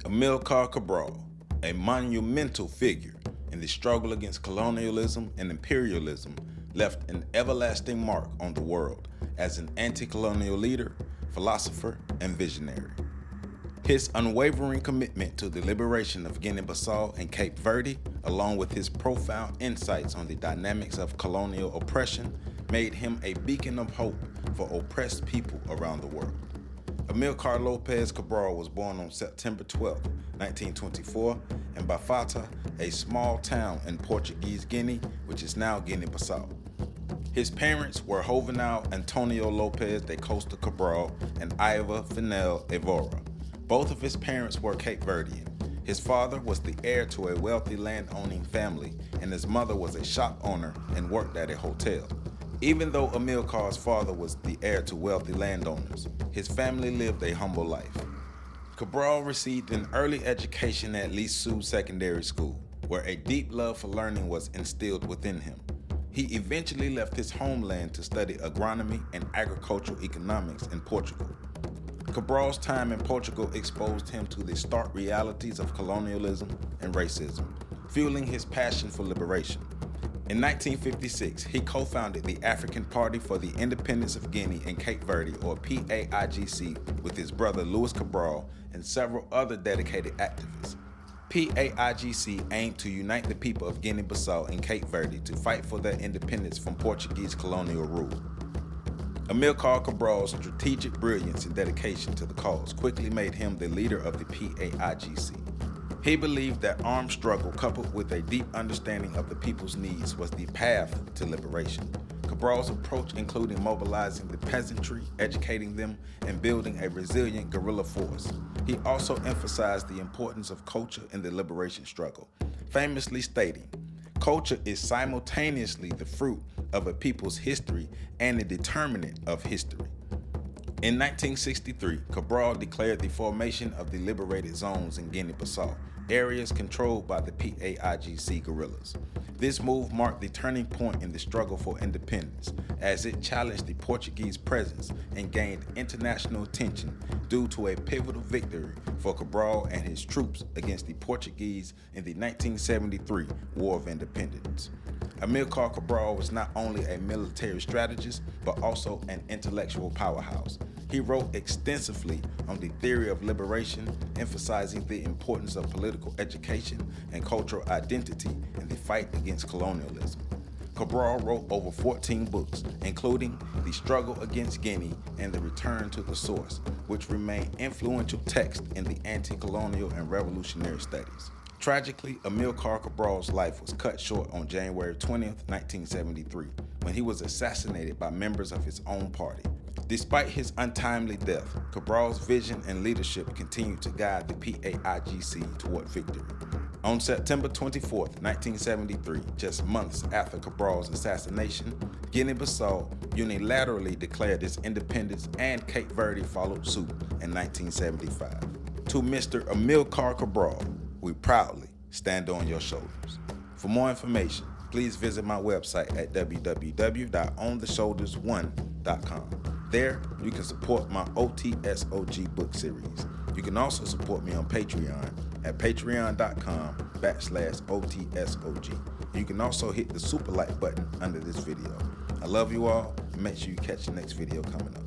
Amilcar Cabral, a monumental figure in the struggle against colonialism and imperialism, left an everlasting mark on the world as an anti-colonial leader, philosopher, and visionary. His unwavering commitment to the liberation of Guinea-Bissau and Cape Verde, along with his profound insights on the dynamics of colonial oppression, made him a beacon of hope for oppressed people around the world. Amilcar Lopes Cabral was born on September 12, 1924, in Bafatá, a small town in Portuguese Guinea, which is now Guinea-Bissau. His parents were Juvenal António Lopes de Costa Cabral and Juvenal Évora. Both of his parents were Cape Verdian. His father was the heir to a wealthy land-owning family, and his mother was a shop owner and worked at a hotel. Even though Amilcar's father was the heir to wealthy landowners, his family lived a humble life. Cabral received an early education at Liceu Secondary School, where a deep love for learning was instilled within him. He eventually left his homeland to study agronomy and agricultural economics in Portugal. Cabral's time in Portugal exposed him to the stark realities of colonialism and racism, fueling his passion for liberation. In 1956, he co-founded the African Party for the Independence of Guinea and Cape Verde, or PAIGC, with his brother Louis Cabral and several other dedicated activists. PAIGC aimed to unite the people of Guinea-Bissau and Cape Verde to fight for their independence from Portuguese colonial rule. Amilcar Cabral's strategic brilliance and dedication to the cause quickly made him the leader of the PAIGC. He believed that armed struggle coupled with a deep understanding of the people's needs was the path to liberation. Cabral's approach included mobilizing the peasantry, educating them, and building a resilient guerrilla force. He also emphasized the importance of culture in the liberation struggle, famously stating, "Culture is simultaneously the fruit of a people's history and a determinant of history." In 1963, Cabral declared the formation of the liberated zones in Guinea-Bissau, areas controlled by the PAIGC guerrillas. This move marked the turning point in the struggle for independence, as it challenged the Portuguese presence and gained international attention due to a pivotal victory for Cabral and his troops against the Portuguese in the 1973 War of Independence. Amilcar Cabral was not only a military strategist, but also an intellectual powerhouse. He wrote extensively on the theory of liberation, emphasizing the importance of political education and cultural identity in the fight against colonialism. Cabral wrote over 14 books, including The Struggle Against Guinea and The Return to the Source, which remain influential texts in the anti-colonial and revolutionary studies. Tragically, Amilcar Cabral's life was cut short on January 20th, 1973, when he was assassinated by members of his own party. Despite his untimely death, Cabral's vision and leadership continued to guide the PAIGC toward victory. On September 24, 1973, just months after Cabral's assassination, Guinea-Bissau unilaterally declared its independence, and Cape Verde followed suit in 1975. To Mr. Amilcar Cabral, we proudly stand on your shoulders. For more information, please visit my website at www.ontheshoulders1.com. There, you can support my OTSOG book series. You can also support me on Patreon at patreon.com/OTSOG. You can also hit the super like button under this video. I love you all, and make sure you catch the next video coming up.